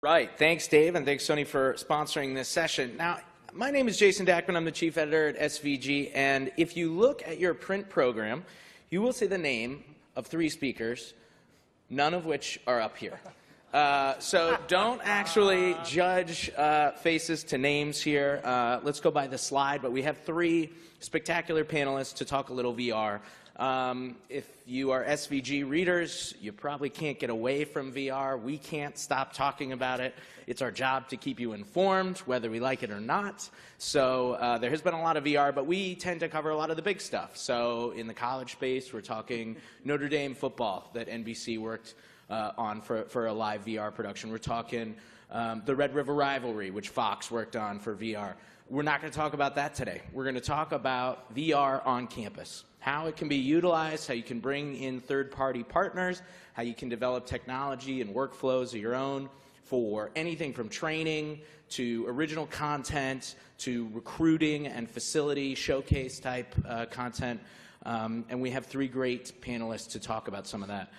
Right. Thanks, Dave, and thanks, Sony, for sponsoring this session. Now, my name is Jason Dachman. I'm the chief editor at SVG, and if you look at your print program, you will see the name of 3 speakers, none of which are up here. So don't actually judge faces to names here. Let's go by the slide, but we have 3 spectacular panelists to talk a little VR. If you are SVG readers, you probably can't get away from VR. We can't stop talking about it. It's our job to keep you informed, whether we like it or not. So there has been a lot of VR, but we tend to cover a lot of the big stuff. So in the college space, we're talking Notre Dame football that NBC worked on for a live VR production. We're talking the Red River Rivalry, which Fox worked on for VR. We're not going to talk about that today. We're going to talk about VR on campus, how it can be utilized, how you can bring in third-party partners, how you can develop technology and workflows of your own for anything from training to original content to recruiting and facility showcase type content. And we have 3 great panelists to talk about some of that.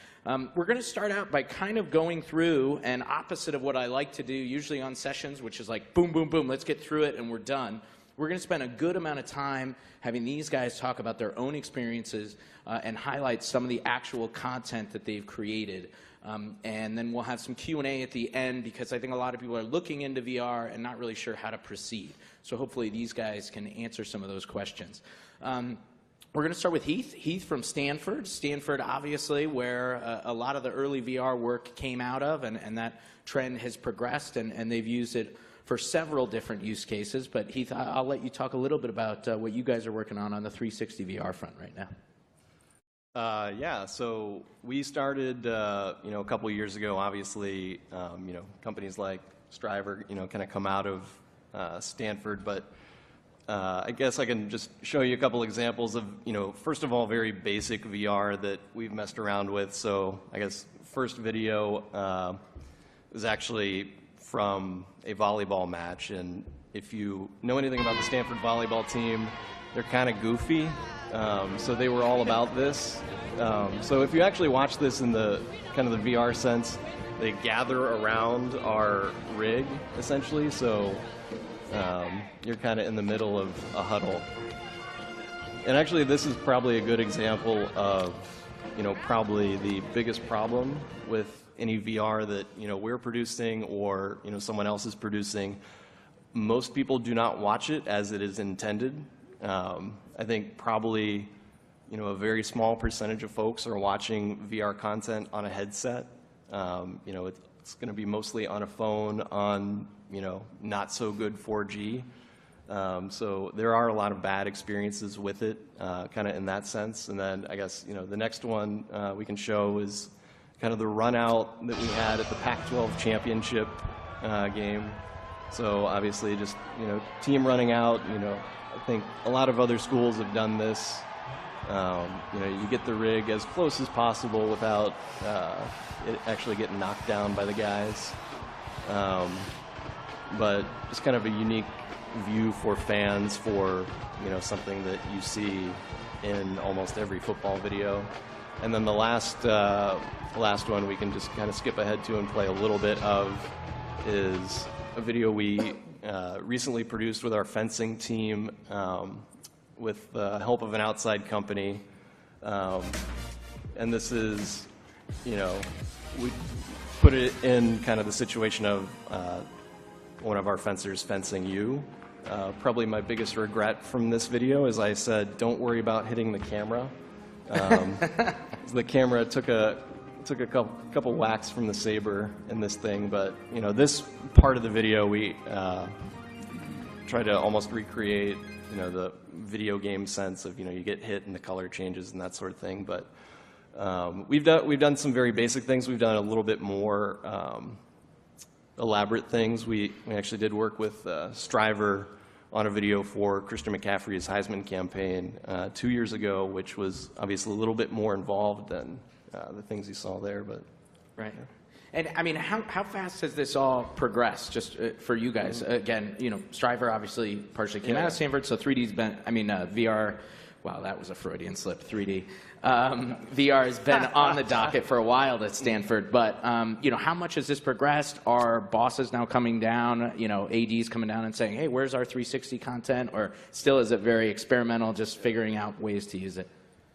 We're going to start out by kind of going through an opposite of what I like to do usually on sessions, which is like boom, boom, boom, let's get through it and we're done. We're going to spend a good amount of time having these guys talk about their own experiences and highlight some of the actual content that they've created. And then we'll have some Q&A at the end because I think a lot of people are looking into VR and not really sure how to proceed. So hopefully these guys can answer some of those questions. We're going to start with Heath. Heath from Stanford. Stanford, obviously, where a lot of the early VR work came out of, and that trend has progressed, and they've used it for several different use cases. But Heath, I'll let you talk a little bit about what you guys are working on the 360 VR front right now. Yeah, so we started, a couple of years ago. Obviously, companies like STRIVR, kind of come out of Stanford, but I guess I can just show you a couple examples of, first of all, very basic VR that we've messed around with. So I guess first video was actually from a volleyball match, and if you know anything about the Stanford volleyball team, they're kind of goofy, so they were all about this. So if you actually watch this in the kind of the VR sense, they gather around our rig, essentially, so you're kind of in the middle of a huddle. And actually, this is probably a good example of, probably the biggest problem with any VR that, we're producing or, someone else is producing. Most people do not watch it as it is intended. I think probably, a very small percentage of folks are watching VR content on a headset. It's going to be mostly on a phone, on not so good 4G. So there are a lot of bad experiences with it, kind of in that sense. And then I guess, the next one we can show is kind of the run out that we had at the Pac-12 championship game. So obviously just, team running out, I think a lot of other schools have done this. You get the rig as close as possible without it actually getting knocked down by the guys. But it's kind of a unique view for fans for, something that you see in almost every football video. And then the last one we can just kind of skip ahead to and play a little bit of is a video we recently produced with our fencing team with the help of an outside company. And this is, we put it in kind of the situation of one of our fencers fencing you. Probably my biggest regret from this video is I said, don't worry about hitting the camera. The camera took a couple whacks from the saber in this thing, but this part of the video we try to almost recreate the video game sense of you get hit and the color changes and that sort of thing. But we've done some very basic things. We've done a little bit more elaborate things. We actually did work with STRIVR on a video for Christian McCaffrey's Heisman campaign 2 years ago, which was obviously a little bit more involved than the things you saw there. But right. And I mean, how fast has this all progressed? Just for you guys, again, STRIVR obviously partially came out of Stanford, so 3D's been, VR wow, that was a Freudian slip, 3D. VR has been on the docket for a while at Stanford, but you know, how much has this progressed? Are bosses now coming down, you know, ADs coming down and saying, hey, where's our 360 content? Or still is it very experimental, just figuring out ways to use it?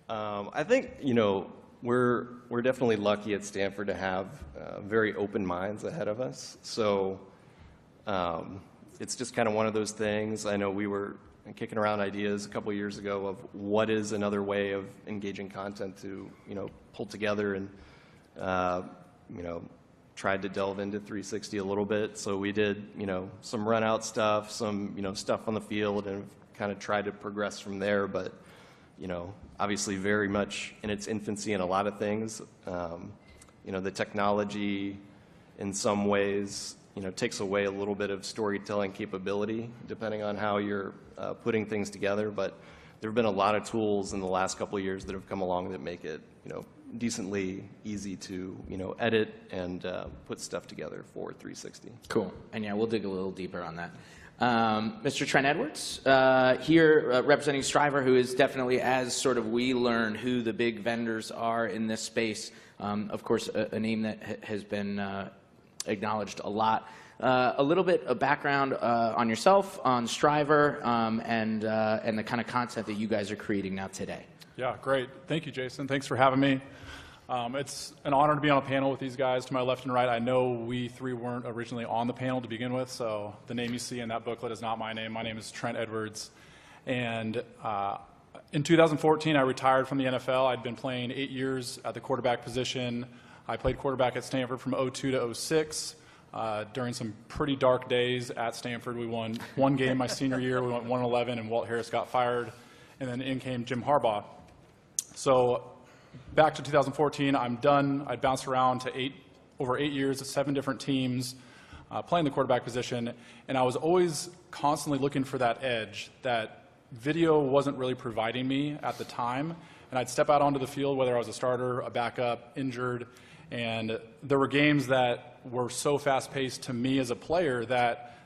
I think, you know, we're definitely lucky at Stanford to have very open minds ahead of us. So it's just kind of one of those things. I know we were kicking around ideas a couple of years ago of what is another way of engaging content to, you know, pull together, and you know, tried to delve into 360 a little bit. So we did, you know, some run out stuff, some, you know, stuff on the field, and kind of tried to progress from there. But, you know, obviously very much in its infancy in a lot of things. You know, the technology in some ways, you know, takes away a little bit of storytelling capability depending on how you're putting things together. But there have been a lot of tools in the last couple of years that have come along that make it, you know, decently easy to, you know, edit and put stuff together for 360. Cool. And yeah, we'll dig a little deeper on that. Mr. Trent Edwards, here representing STRIVR, who is definitely, as sort of we learn who the big vendors are in this space, of course, a name that has been acknowledged a lot. A little bit of background on yourself, on STRIVR, and the kind of content that you guys are creating now today. Yeah, great. Thank you, Jason. Thanks for having me. It's an honor to be on a panel with these guys to my left and right. I know we three weren't originally on the panel to begin with, so the name you see in that booklet is not my name. My name is Trent Edwards. And in 2014, I retired from the NFL. I'd been playing 8 years at the quarterback position. I played quarterback at Stanford from 02 to 06. During some pretty dark days at Stanford, we won one game my senior year. We went 1-11, and Walt Harris got fired. And then in came Jim Harbaugh. So back to 2014, I'm done. I bounced around to over 8 years at 7 different teams, playing the quarterback position. And I was always constantly looking for that edge that video wasn't really providing me at the time. And I'd step out onto the field, whether I was a starter, a backup, injured, and there were games that were so fast-paced to me as a player that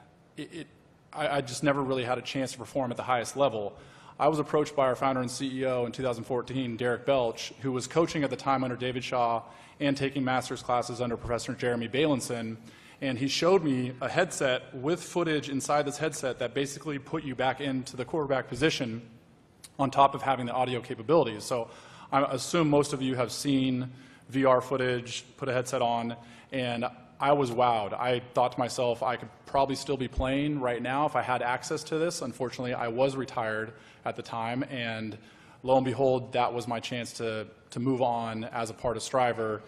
I just never really had a chance to perform at the highest level. I was approached by our founder and CEO in 2014, Derek Belch, who was coaching at the time under David Shaw and taking master's classes under Professor Jeremy Bailenson. And he showed me a headset with footage inside this headset that basically put you back into the quarterback position on top of having the audio capabilities. So I assume most of you have seen VR footage, put a headset on, and I was wowed. I thought to myself, I could probably still be playing right now if I had access to this. Unfortunately, I was retired at the time, and lo and behold, that was my chance to move on as a part of STRIVR,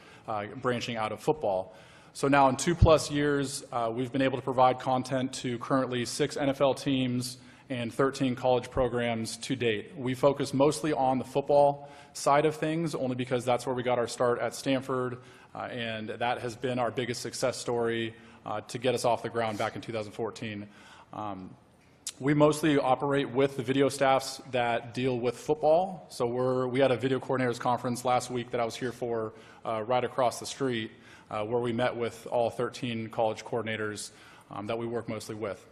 branching out of football. So now in 2+ years, we've been able to provide content to currently 6 NFL teams and 13 college programs to date. We focus mostly on the football side of things, only because that's where we got our start at Stanford, and that has been our biggest success story to get us off the ground back in 2014. We mostly operate with the video staffs that deal with football. So we had a video coordinators conference last week that I was here for right across the street, where we met with all 13 college coordinators that we work mostly with.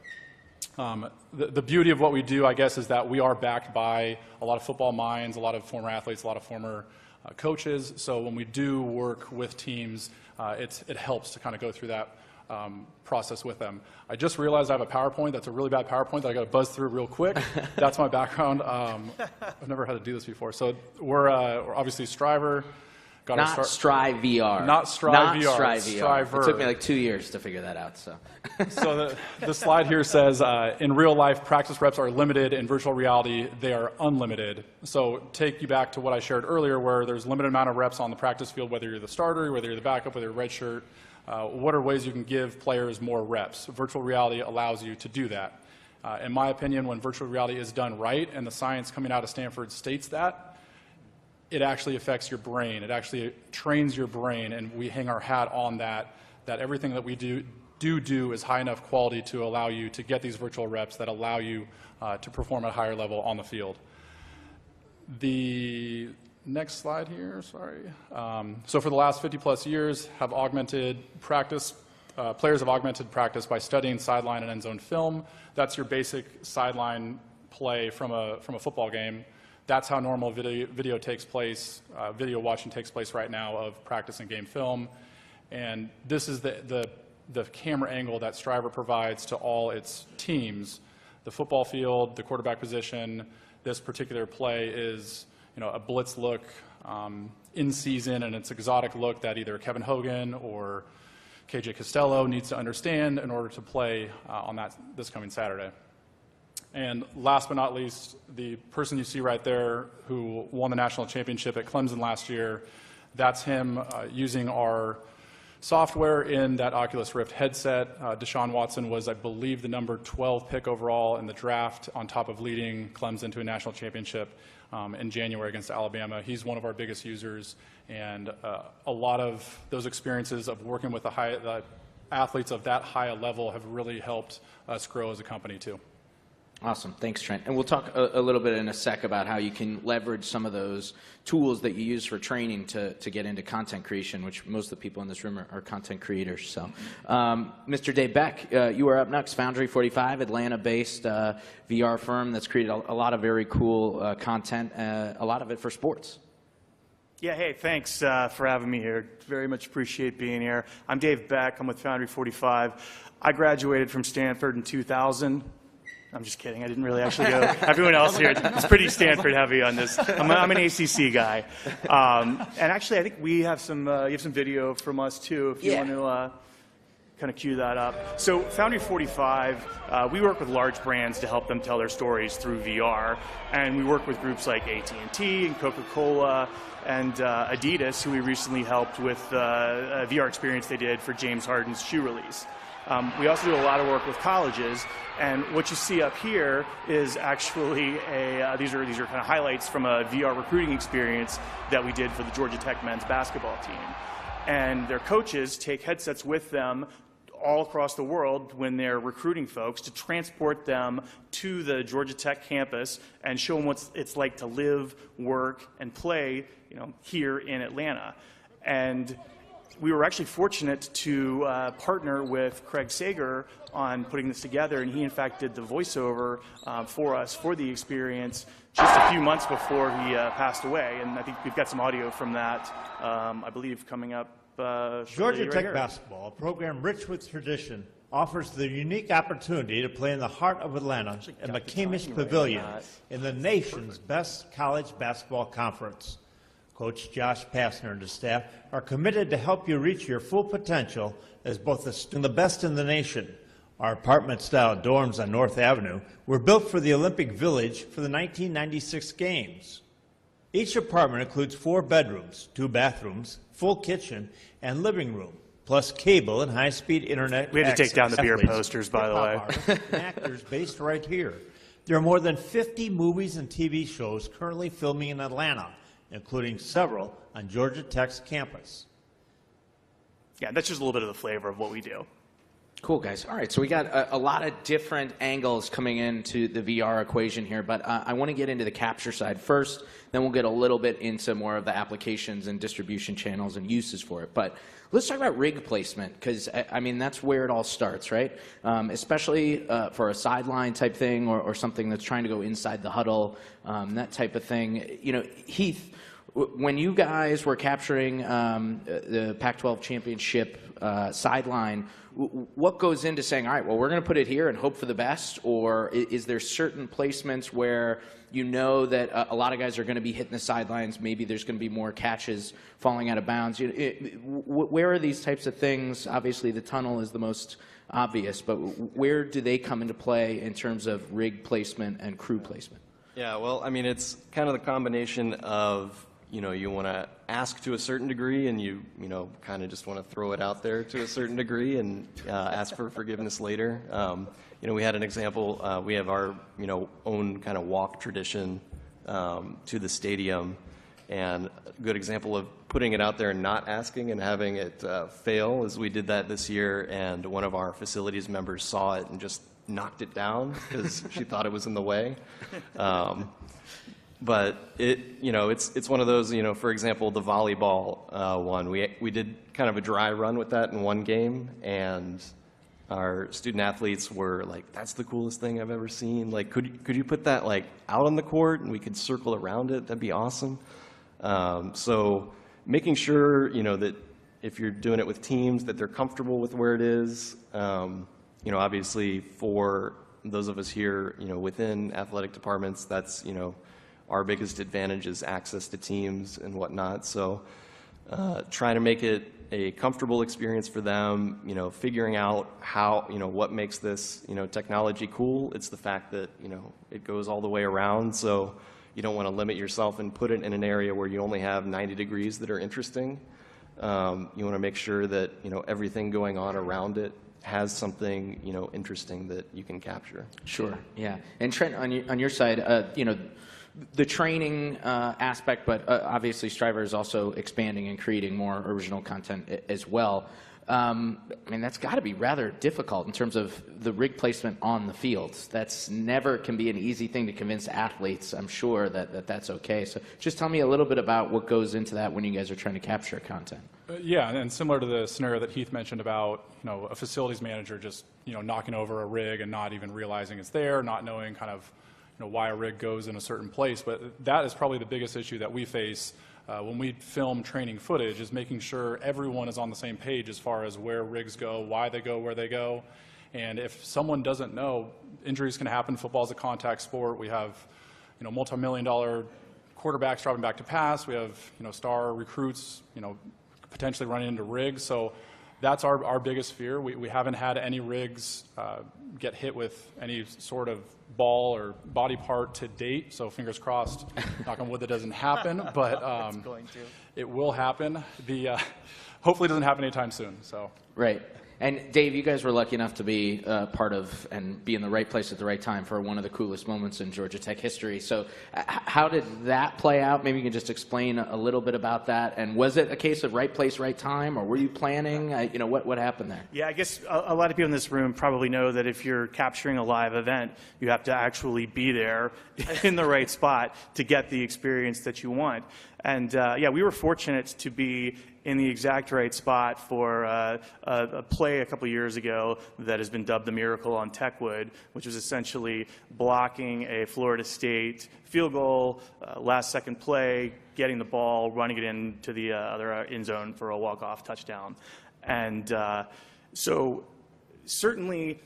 The beauty of what we do, I guess, is that we are backed by a lot of football minds, a lot of former athletes, a lot of former coaches. So when we do work with teams, it helps to kind of go through that process with them. I just realized I have a PowerPoint that's a really bad PowerPoint that I got to buzz through real quick. That's my background. I've never had to do this before. So we're obviously STRIVR. Not STRIVR. Not STRIVR. Not STRIVR. STRIVR. It took me like 2 years to figure that out. So the slide here says, in real life, practice reps are limited. In virtual reality, they are unlimited. So take you back to what I shared earlier, where there's a limited amount of reps on the practice field, whether you're the starter, whether you're the backup, whether you're red shirt. What are ways you can give players more reps? Virtual reality allows you to do that. In my opinion, when virtual reality is done right, and the science coming out of Stanford states that, it actually affects your brain. It actually trains your brain, and we hang our hat on that everything that we do is high enough quality to allow you to get these virtual reps that allow you to perform at a higher level on the field. The next slide here, sorry. So for the last 50+ years, have augmented practice. Players have augmented practice by studying sideline and end zone film. That's your basic sideline play from a football game. That's how normal video takes place, video watching takes place right now of practice and game film. And this is the camera angle that STRIVR provides to all its teams. The football field, the quarterback position, this particular play is a blitz look in season, and it's exotic look that either Kevin Hogan or KJ Costello needs to understand in order to play on this coming Saturday. And last but not least, the person you see right there who won the national championship at Clemson last year, that's him using our software in that Oculus Rift headset. Deshaun Watson was, I believe, the number 12 pick overall in the draft, on top of leading Clemson to a national championship in January against Alabama. He's one of our biggest users, and a lot of those experiences of working with the athletes of that high a level have really helped us grow as a company too. Awesome. Thanks, Trent. And we'll talk a little bit in a sec about how you can leverage some of those tools that you use for training to get into content creation, which most of the people in this room are content creators. So, Mr. Dave Beck, you are up next. Foundry 45, Atlanta-based VR firm that's created a lot of very cool content, a lot of it for sports. Yeah, hey, thanks for having me here. Very much appreciate being here. I'm Dave Beck. I'm with Foundry 45. I graduated from Stanford in 2000. I'm just kidding. I didn't really actually go. Everyone else here, it's pretty Stanford heavy on this. I'm an ACC guy. And actually, I think we have some, you have some video from us too, if you want to kind of cue that up. So Foundry 45, we work with large brands to help them tell their stories through VR. And we work with groups like AT&T and Coca-Cola and Adidas, who we recently helped with a VR experience they did for James Harden's shoe release. We also do a lot of work with colleges, and what you see up here is actually these are kind of highlights from a VR recruiting experience that we did for the Georgia Tech men's basketball team. And their coaches take headsets with them all across the world when they're recruiting folks to transport them to the Georgia Tech campus and show them what it's like to live, work, and play, here in Atlanta. And we were actually fortunate to partner with Craig Sager on putting this together, and he in fact did the voiceover for us for the experience just a few months before he passed away. And I think we've got some audio from that, I believe, coming up. Georgia Tech basketball, a program rich with tradition, offers the unique opportunity to play in the heart of Atlanta at McCamish Pavilion in the nation's best college basketball conference. Coach Josh Passner and his staff are committed to help you reach your full potential as both a student and the best in the nation. Our apartment-style dorms on North Avenue were built for the Olympic Village for the 1996 Games. Each apartment includes 4 bedrooms, 2 bathrooms, full kitchen, and living room, plus cable and high-speed internet. We had to take down the beer athletes, posters, by the way. artists, and actors based right here. There are more than 50 movies and TV shows currently filming in Atlanta, including several on Georgia Tech's campus. Yeah, that's just a little bit of the flavor of what we do. Cool, guys. All right, so we got a lot of different angles coming into the VR equation here, but I want to get into the capture side first, then we'll get a little bit into more of the applications and distribution channels and uses for it. But let's talk about rig placement, because, I mean, that's where it all starts, right? Especially for a sideline type thing or something that's trying to go inside the huddle, that type of thing. Heath, when you guys were capturing the Pac-12 championship sideline, what goes into saying, all right, well, we're going to put it here and hope for the best? Or is there certain placements where you know that a lot of guys are going to be hitting the sidelines, maybe there's going to be more catches falling out of bounds? Where are these types of things? Obviously, the tunnel is the most obvious, but where do they come into play in terms of rig placement and crew placement? Yeah, well, I mean, it's kind of the combination of, you want to ask to a certain degree, and you kind of just want to throw it out there to a certain degree and ask for forgiveness later. We had an example. We have our, own kind of walk tradition to the stadium, and a good example of putting it out there and not asking and having it fail is we did that this year, and one of our facilities members saw it and just knocked it down because she thought it was in the way. But it's one of those, for example, the volleyball one. We did kind of a dry run with that in one game, and our student athletes were like, "That's the coolest thing I've ever seen. Like, could you put that like out on the court and we could circle around it? That'd be awesome." So making sure, you know, that if you're doing it with teams, that they're comfortable with where it is. You know, obviously for those of us here, you know, within athletic departments, that's, you know, our biggest advantage is access to teams and whatnot. So trying to make it a comfortable experience for them, you know, figuring out how, you know, what makes this, you know, technology cool. It's the fact that, you know, it goes all the way around. So you don't want to limit yourself and put it in an area where you only have 90 degrees that are interesting. You want to make sure that, you know, everything going on around it has something, you know, interesting that you can capture. Sure. Yeah. And Trent, on your side, you know, the training aspect, but obviously STRIVR is also expanding and creating more original content as well. I mean, that's got to be rather difficult in terms of the rig placement on the fields. That's never can be an easy thing to convince athletes, I'm sure, that's okay. So just tell me a little bit about what goes into that when you guys are trying to capture content. Yeah, and similar to the scenario that Heath mentioned about, you know, a facilities manager just, you know, knocking over a rig and not even realizing it's there, not knowing kind of, you know, why a rig goes in a certain place. But that is probably the biggest issue that we face when we film training footage, is making sure everyone is on the same page as far as where rigs go, why they go, where they go. And if someone doesn't know, injuries can happen. Football is a contact sport. We have, you know, multi-million-dollar quarterbacks dropping back to pass. We have, you know, star recruits, you know, potentially running into rigs. So that's our biggest fear. We haven't had any rigs get hit with any sort of ball or body part to date, so fingers crossed, knock on wood, that doesn't happen, but it will happen. Hopefully it doesn't happen anytime soon. So. Right. And Dave, you guys were lucky enough to be part of and be in the right place at the right time for one of the coolest moments in Georgia Tech history. So how did that play out? Maybe you can just explain a little bit about that. And was it a case of right place, right time, or were you planning? You know, what happened there? Yeah, I guess a lot of people in this room probably know that if you're capturing a live event, you have to actually be there in the right spot to get the experience that you want. And yeah, we were fortunate to be in the exact right spot for a play a couple years ago that has been dubbed the Miracle on Techwood, which was essentially blocking a Florida State field goal, last second play, getting the ball, running it into the other end zone for a walk-off touchdown. And so certainly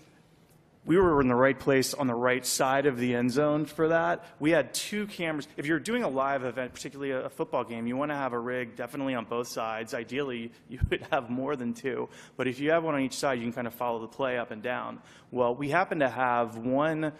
we were in the right place on the right side of the end zone for that. We had 2 cameras. If you're doing a live event, particularly a football game, you want to have a rig definitely on both sides. Ideally, you would have more than 2. But if you have one on each side, you can kind of follow the play up and down. Well, we happen to have one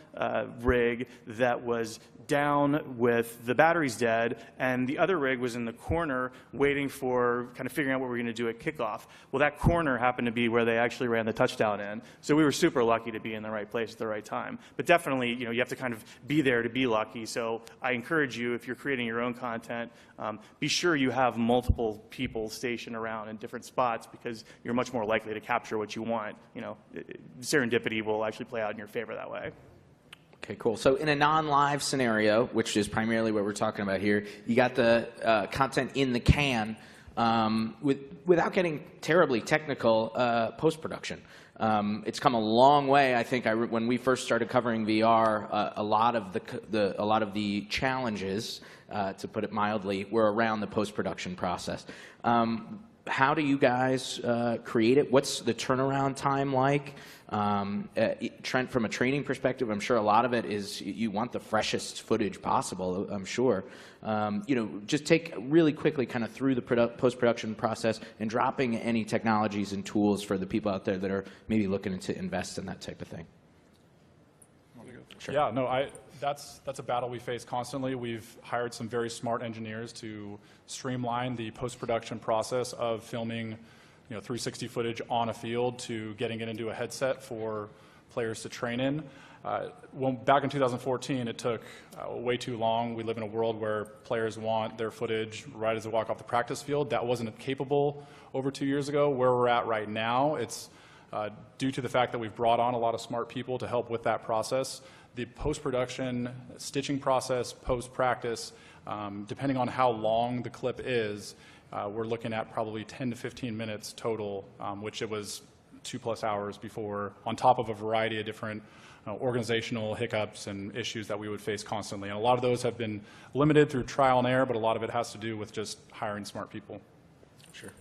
rig that was down with the batteries dead, and the other rig was in the corner waiting for kind of figuring out what we were going to do at kickoff. Well, that corner happened to be where they actually ran the touchdown in. So we were super lucky to be in the right place at the right time. But definitely, you know, you have to kind of be there to be lucky. So I encourage you, if you're creating your own content, be sure you have multiple people stationed around in different spots, because you're much more likely to capture what you want. You know, serendipity will actually play out in your favor that way. Okay, cool. So in a non-live scenario, which is primarily what we're talking about here, you got the content in the can without getting terribly technical post-production. It's come a long way. I think when we first started covering VR, a lot of the challenges, to put it mildly, were around the post-production process. How do you guys create it? What's the turnaround time like? Trent, from a training perspective, I'm sure a lot of it is you want the freshest footage possible, I'm sure. You know, just take really quickly kind of through the post-production process and dropping any technologies and tools for the people out there that are maybe looking to invest in that type of thing. Sure. Yeah, no, that's a battle we face constantly. We've hired some very smart engineers to streamline the post-production process of filming, you know, 360 footage on a field to getting it into a headset for players to train in. Back in 2014, it took way too long. We live in a world where players want their footage right as they walk off the practice field. That wasn't capable over 2 years ago. Where we're at right now, it's due to the fact that we've brought on a lot of smart people to help with that process. The post-production stitching process, post-practice, depending on how long the clip is, we're looking at probably 10 to 15 minutes total, which it was 2+ hours before, on top of a variety of different organizational hiccups and issues that we would face constantly. And a lot of those have been limited through trial and error, but a lot of it has to do with just hiring smart people. Sure.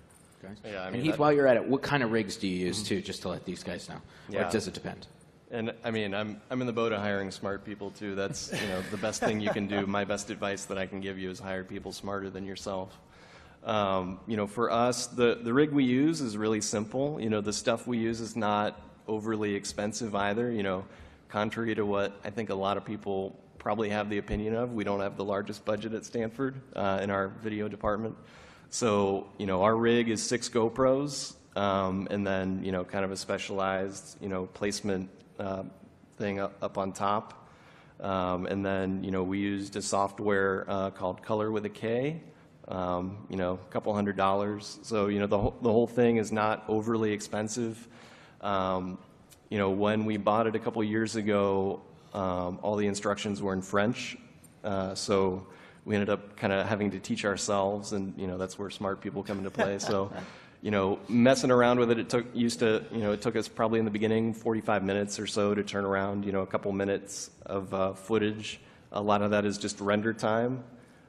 Okay. Yeah, I And mean, Heath, while you're at it, what kind of rigs do you use too, just to let these guys know? Or Yeah. does it depend? And I mean, I'm in the boat of hiring smart people too. That's, the best thing you can do. My best advice that I can give you is hire people smarter than yourself. For us, the rig we use is really simple. The stuff we use is not overly expensive either. Contrary to what I think a lot of people probably have the opinion of, we don't have the largest budget at Stanford in our video department. So, our rig is 6 GoPros, and then, kind of a specialized, placement thing up on top. And then, we used a software called Color with a K, a couple $100. So, the whole thing is not overly expensive. When we bought it a couple years ago, all the instructions were in French. So we ended up kind of having to teach ourselves, and, that's where smart people come into play. So, messing around with it, it took us probably in the beginning 45 minutes or so to turn around, a couple minutes of footage. A lot of that is just render time.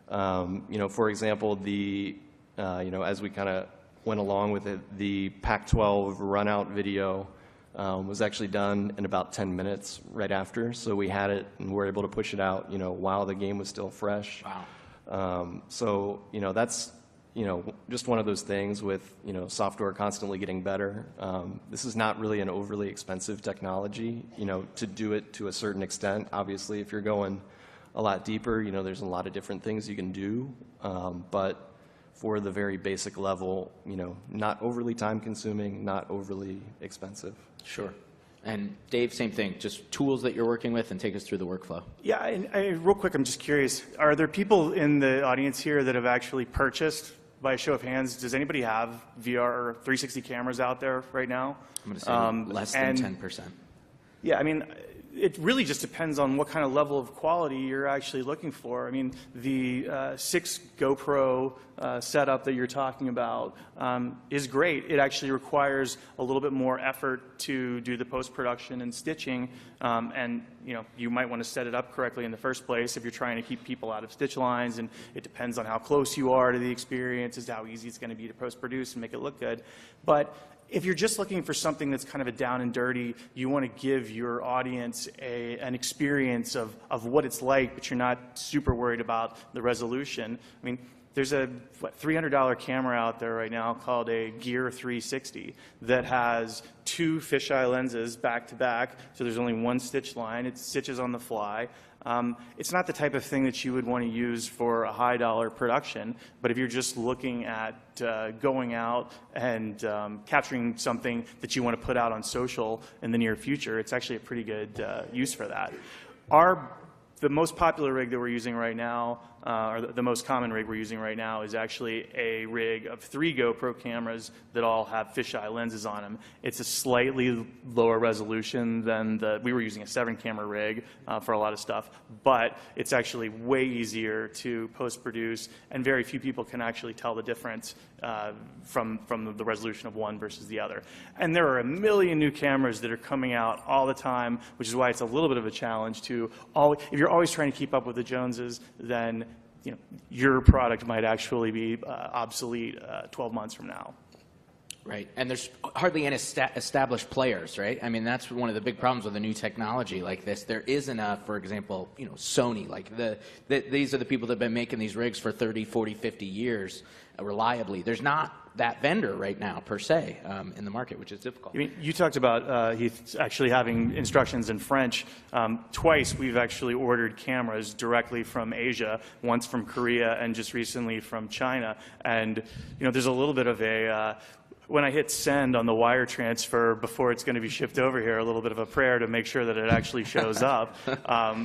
For example, as we kind of went along with it, the Pac-12 run-out video was actually done in about 10 minutes right after. So we had it and were able to push it out, while the game was still fresh. Wow. So, that's, just one of those things with, software constantly getting better. This is not really an overly expensive technology, to do it to a certain extent. Obviously, if you're going a lot deeper, there's a lot of different things you can do. But for the very basic level, not overly time consuming, not overly expensive. Sure. And Dave, same thing, just tools that you're working with, and take us through the workflow. Yeah, and real quick, I'm just curious, are there people in the audience here that have actually purchased, by a show of hands, does anybody have VR or 360 cameras out there right now? I'm going to say less than 10%. Yeah, I mean, it really just depends on what kind of level of quality you're actually looking for. I mean, the 6 GoPro setup that you're talking about is great. It actually requires a little bit more effort to do the post-production and stitching, and you might want to set it up correctly in the first place if you're trying to keep people out of stitch lines, and it depends on how close you are to the experience as to how easy it's going to be to post-produce and make it look good. But if you're just looking for something that's kind of a down and dirty, you want to give your audience an experience of what it's like, but you're not super worried about the resolution. I mean, there's a $300 camera out there right now called a Gear 360 that has 2 fisheye lenses back to back, so there's only 1 stitch line. It stitches on the fly. It's not the type of thing that you would want to use for a high-dollar production, but if you're just looking at going out and capturing something that you want to put out on social in the near future, it's actually a pretty good use for that. The most popular rig that we're using right now, or the most common rig we're using right now, is actually a rig of 3 GoPro cameras that all have fisheye lenses on them. It's a slightly lower resolution than we were using a 7-camera rig for a lot of stuff, but it's actually way easier to post-produce, and very few people can actually tell the difference from the resolution of one versus the other. And there are a million new cameras that are coming out all the time, which is why it's a little bit of a challenge to if you're always trying to keep up with the Joneses, then your product might actually be obsolete 12 months from now. Right, and there's hardly any established players, right? I mean, that's one of the big problems with a new technology like this. There isn't for example, Sony. Like these are the people that have been making these rigs for 30, 40, 50 years reliably. There's not that vendor right now, per se, in the market, which is difficult. I mean, you talked about Heath actually having instructions in French. Twice we've actually ordered cameras directly from Asia, once from Korea and just recently from China. And there's a little bit of when I hit send on the wire transfer before it's going to be shipped over here, a little bit of a prayer to make sure that it actually shows up.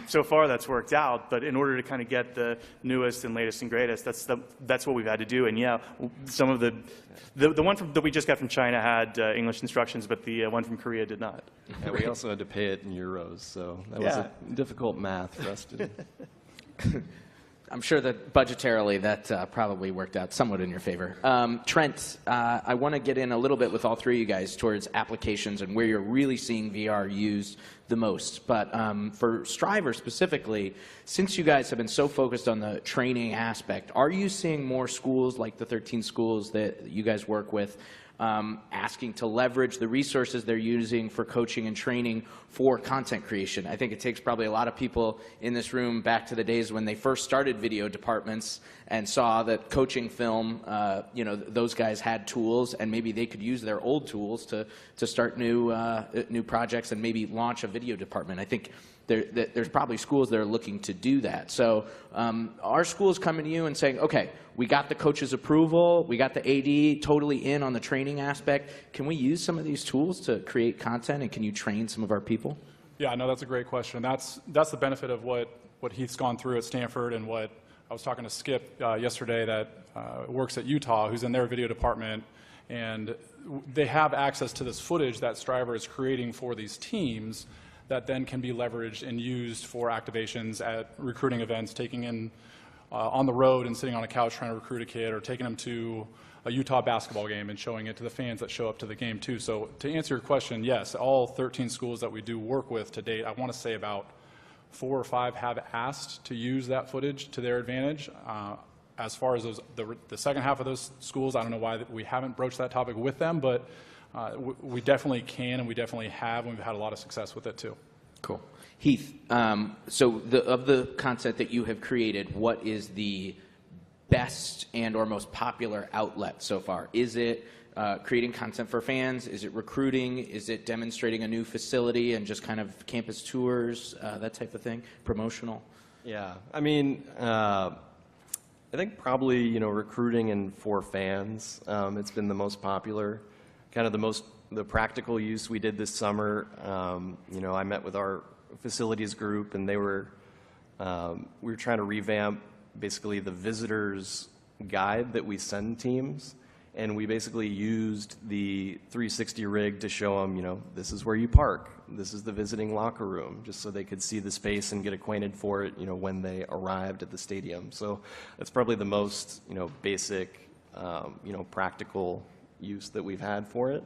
So far that's worked out, but in order to kind of get the newest and latest and greatest, that's what we've had to do. And yeah, some of the one that we just got from China had English instructions, but the one from Korea did not. Yeah, we also had to pay it in euros, so that was a difficult math for us to do. I'm sure that budgetarily that probably worked out somewhat in your favor. Trent, I want to get in a little bit with all three of you guys towards applications and where you're really seeing VR used the most. But for STRIVR specifically, since you guys have been so focused on the training aspect, are you seeing more schools like the 13 schools that you guys work with asking to leverage the resources they're using for coaching and training for content creation? I think it takes probably a lot of people in this room back to the days when they first started video departments and saw that coaching film, you know, those guys had tools and maybe they could use their old tools to start new projects and maybe launch a video department. I think there's probably schools that are looking to do that. So are schools coming to you and saying, okay, we got the coach's approval, we got the AD totally in on the training aspect, can we use some of these tools to create content, and can you train some of our people? Yeah, no, that's a great question. That's the benefit of what Heath's gone through at Stanford, and what I was talking to Skip yesterday that works at Utah, who's in their video department, and they have access to this footage that STRIVR is creating for these teams that then can be leveraged and used for activations at recruiting events, taking in on the road and sitting on a couch trying to recruit a kid, or taking them to a Utah basketball game and showing it to the fans that show up to the game too. So to answer your question, yes, all 13 schools that we do work with to date, I want to say about 4 or 5 have asked to use that footage to their advantage. As far as the second half of those schools, I don't know why we haven't broached that topic with them, but we definitely can, and we definitely have, and we've had a lot of success with it too. Cool. Heath, so of the content that you have created, what is the best and or most popular outlet so far? Is it creating content for fans? Is it recruiting? Is it demonstrating a new facility and just kind of campus tours, that type of thing, promotional? Yeah, I mean, I think probably, you know, recruiting and for fans, it's been the most popular, kind of the practical use we did this summer. You know, I met with our facilities group, and we were trying to revamp basically the visitors guide that we send teams, and we basically used the 360 rig to show them, you know, this is where you park, this is the visiting locker room, just so they could see the space and get acquainted for it, you know, when they arrived at the stadium. So that's probably the most, you know, basic, you know, practical use that we've had for it.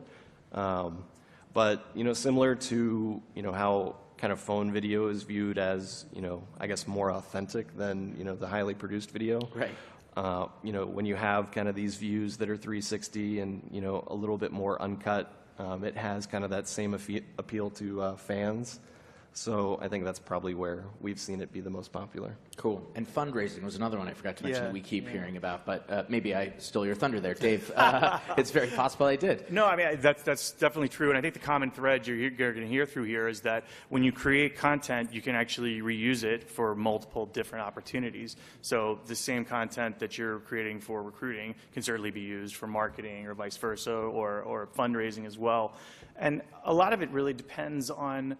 But, you know, similar to, you know, how kind of phone video is viewed as, you know, I guess more authentic than, you know, the highly produced video. Right. You know, when you have kind of these views that are 360 and, you know, a little bit more uncut, it has kind of that same appeal to fans. So I think that's probably where we've seen it be the most popular. Cool. And fundraising was another one I forgot to mention that we keep yeah. hearing about, but maybe I stole your thunder there, Dave. It's very possible I did. No, I mean, that's definitely true. And I think the common thread you're going to hear through here is that when you create content, you can actually reuse it for multiple different opportunities. So the same content that you're creating for recruiting can certainly be used for marketing or vice versa, or fundraising as well. And a lot of it really depends on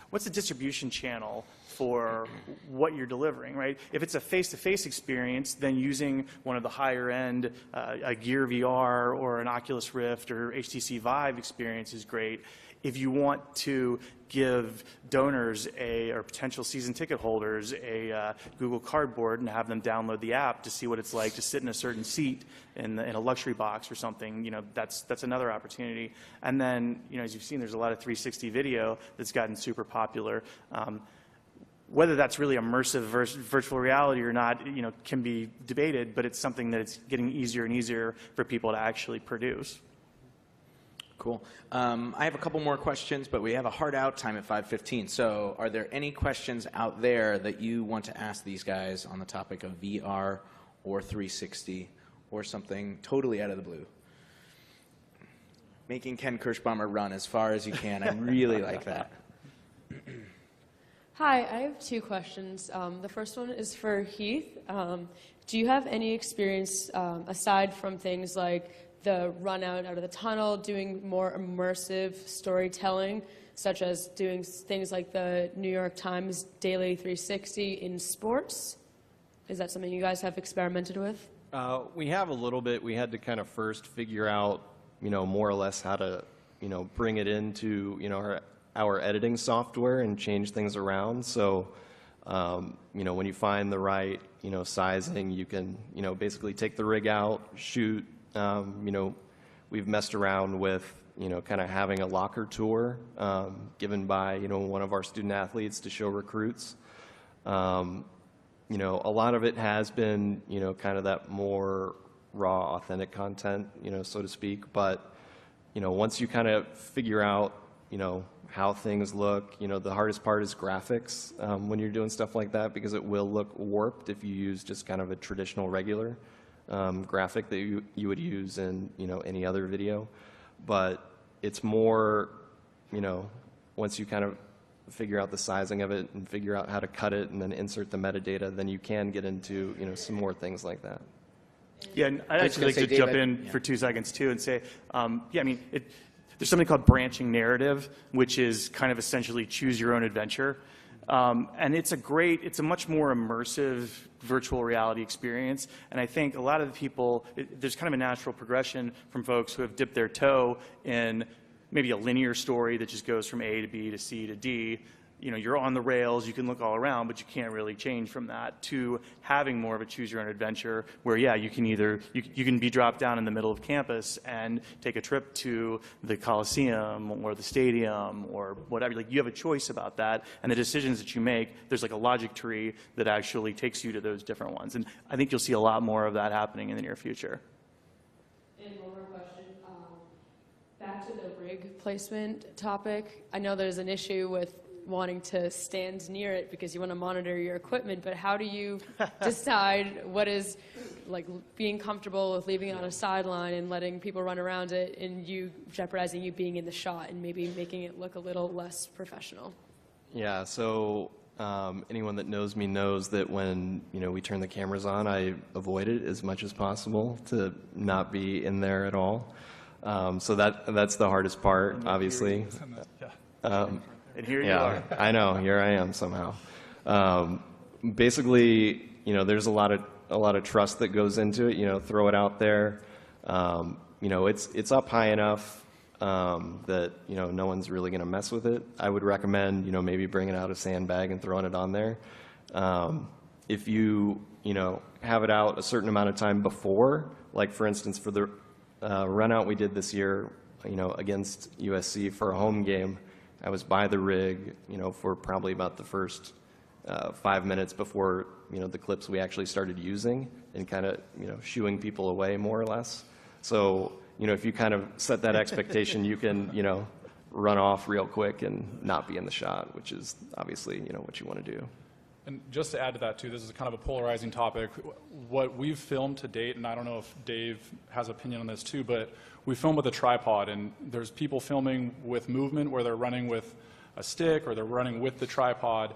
what's the distribution channel for what you're delivering, right? If it's a face-to-face experience, then using one of the higher-end a Gear VR or an Oculus Rift or HTC Vive experience is great. If you want to give donors or potential season ticket holders a Google Cardboard and have them download the app to see what it's like to sit in a certain seat in a luxury box or something, you know, that's another opportunity. And then, you know, as you've seen, there's a lot of 360 video that's gotten super popular. Whether that's really immersive versus virtual reality or not, you know, can be debated, but it's something that it's getting easier and easier for people to actually produce. Cool. I have a couple more questions, but we have a hard out time at 5:15. So are there any questions out there that you want to ask these guys on the topic of VR or 360 or something totally out of the blue? Making Ken Kirschbaumer run as far as you can. I really like that. Hi, I have 2 questions. The first one is for Heath. Do you have any experience, aside from things like the run out of the tunnel, doing more immersive storytelling, such as doing things like the New York Times Daily 360 in sports? Is that something you guys have experimented with? We have a little bit. We had to kind of first figure out, you know, more or less how to, you know, bring it into, you know, our editing software and change things around. So When you find the right, sizing, you can, basically take the rig out, shoot. We've messed around with, kind of having a locker tour given by, one of our student athletes to show recruits. A lot of it has been, kind of that more raw, authentic content, so to speak. But, once you kind of figure out, how things look, the hardest part is graphics when you're doing stuff like that, because it will look warped if you use just kind of a traditional regular graphic that you would use in, any other video. But it's more, once you kind of figure out the sizing of it and figure out how to cut it and then insert the metadata, then you can get into, some more things like that. Yeah, and I'd actually like to David, jump in for 2 seconds too and say, there's something called branching narrative, which is kind of essentially choose your own adventure. And it's a much more immersive virtual reality experience. And I think a lot of the people, there's kind of a natural progression from folks who have dipped their toe in maybe a linear story that just goes from A to B to C to D. You're on the rails, you can look all around, but you can't really change from that, to having more of a choose your own adventure where, yeah, you can either, you can be dropped down in the middle of campus and take a trip to the Coliseum or the stadium or whatever. Like, you have a choice about that, and the decisions that you make, there's like a logic tree that actually takes you to those different ones. And I think you'll see a lot more of that happening in the near future. And one more question. Back to the rig placement topic. I know there's an issue with wanting to stand near it because you want to monitor your equipment, but how do you decide what is like being comfortable with leaving it on a sideline and letting people run around it and you jeopardizing you being in the shot and maybe making it look a little less professional? Yeah, so anyone that knows me knows that when we turn the cameras on, I avoid it as much as possible to not be in there at all. So that's the hardest part, obviously. And here you Yeah, are. I know. Here I am somehow. Basically, there's a lot of trust that goes into it. Throw it out there. It's up high enough that no one's really going to mess with it. I would recommend maybe bringing out a sandbag and throwing it on there. If you have it out a certain amount of time before, like for instance for the run out we did this year, against USC for a home game. I was by the rig, for probably about the first 5 minutes before, the clips we actually started using, and kind of, shooing people away more or less. So, if you kind of set that expectation, you can, run off real quick and not be in the shot, which is obviously, what you want to do. And just to add to that too, this is kind of a polarizing topic. What we've filmed to date, and I don't know if Dave has opinion on this too, but we film with a tripod, and there's people filming with movement where they're running with a stick or they're running with the tripod.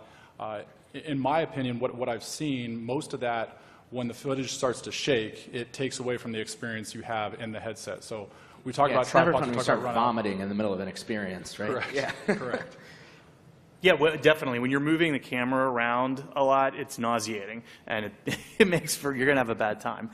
In my opinion, what I've seen, most of that, when the footage starts to shake, it takes away from the experience you have in the headset. So we talk about it's never tripods, fun we when you talk start about vomiting in the middle of an experience, right? Correct. Yeah. Correct. Yeah, well, definitely. When you're moving the camera around a lot, it's nauseating, and it makes for, you're going to have a bad time.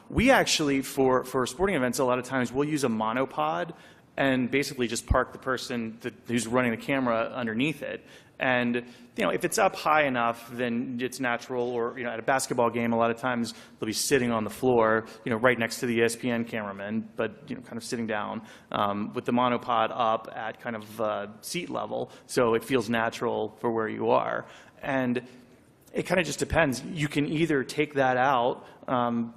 We actually, for sporting events, a lot of times we'll use a monopod and basically just park the person who's running the camera underneath it. And if it's up high enough, then it's natural. Or at a basketball game, a lot of times they'll be sitting on the floor, right next to the ESPN cameraman, but kind of sitting down with the monopod up at kind of seat level, so it feels natural for where you are. And it kind of just depends. You can either take that out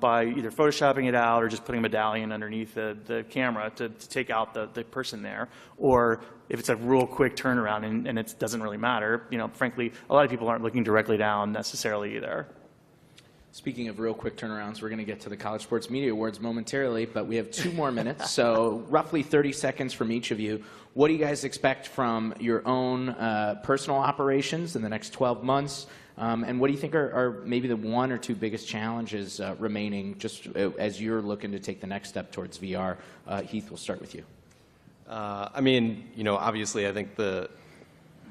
by either photoshopping it out or just putting a medallion underneath the camera to take out the person there. Or if it's a real quick turnaround and it doesn't really matter, frankly, a lot of people aren't looking directly down necessarily either. Speaking of real quick turnarounds, we're going to get to the College Sports Media Awards momentarily, but we have 2 more minutes, so roughly 30 seconds from each of you. What do you guys expect from your own personal operations in the next 12 months? And what do you think are maybe the 1 or 2 biggest challenges remaining just as you're looking to take the next step towards VR? Heath, we'll start with you. Obviously I think the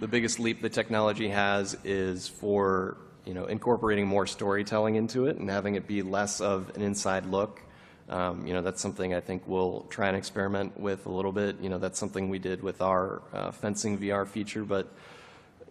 biggest leap the technology has is for incorporating more storytelling into it and having it be less of an inside look. That's something I think we'll try and experiment with a little bit. That's something we did with our fencing VR feature, but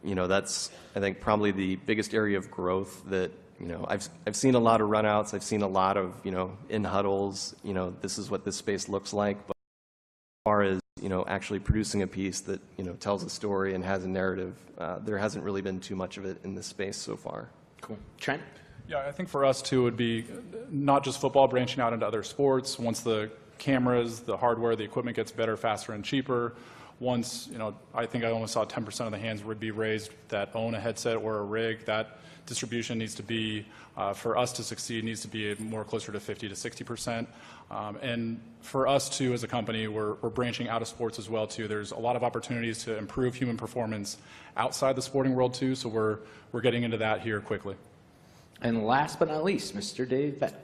you know, that's, I think, probably the biggest area of growth that, you know, I've seen a lot of runouts, I've seen a lot of, you know, in huddles, you know, this is what this space looks like, but as far as, you know, actually producing a piece that, you know, tells a story and has a narrative, there hasn't really been too much of it in this space so far. Cool. Trent? Yeah, I think for us too, it would be not just football, branching out into other sports. Once the cameras, the hardware, the equipment gets better, faster, and cheaper, once, you know, I think I almost saw 10% of the hands would be raised that own a headset or a rig. That distribution needs to be, for us to succeed, needs to be more closer to 50 to 60%. And for us too, as a company, we're branching out of sports as well too. There's a lot of opportunities to improve human performance outside the sporting world too, so we're getting into that here quickly. And last but not least, Mr. Dave Beck.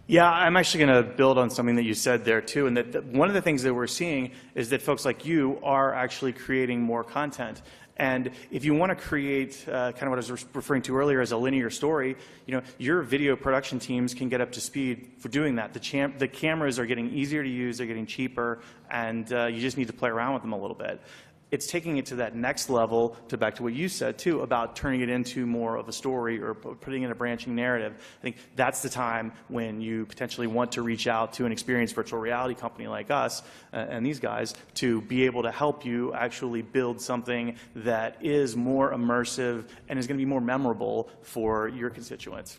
Yeah, I'm actually going to build on something that you said there too, and that one of the things that we're seeing is that folks like you are actually creating more content. And if you want to create kind of what I was referring to earlier as a linear story, you know, your video production teams can get up to speed for doing that. The cameras are getting easier to use, they're getting cheaper, and you just need to play around with them a little bit. It's taking it to that next level, to back to what you said too, about turning it into more of a story or putting in a branching narrative. I think that's the time when you potentially want to reach out to an experienced virtual reality company like us and these guys to be able to help you actually build something that is more immersive and is going to be more memorable for your constituents.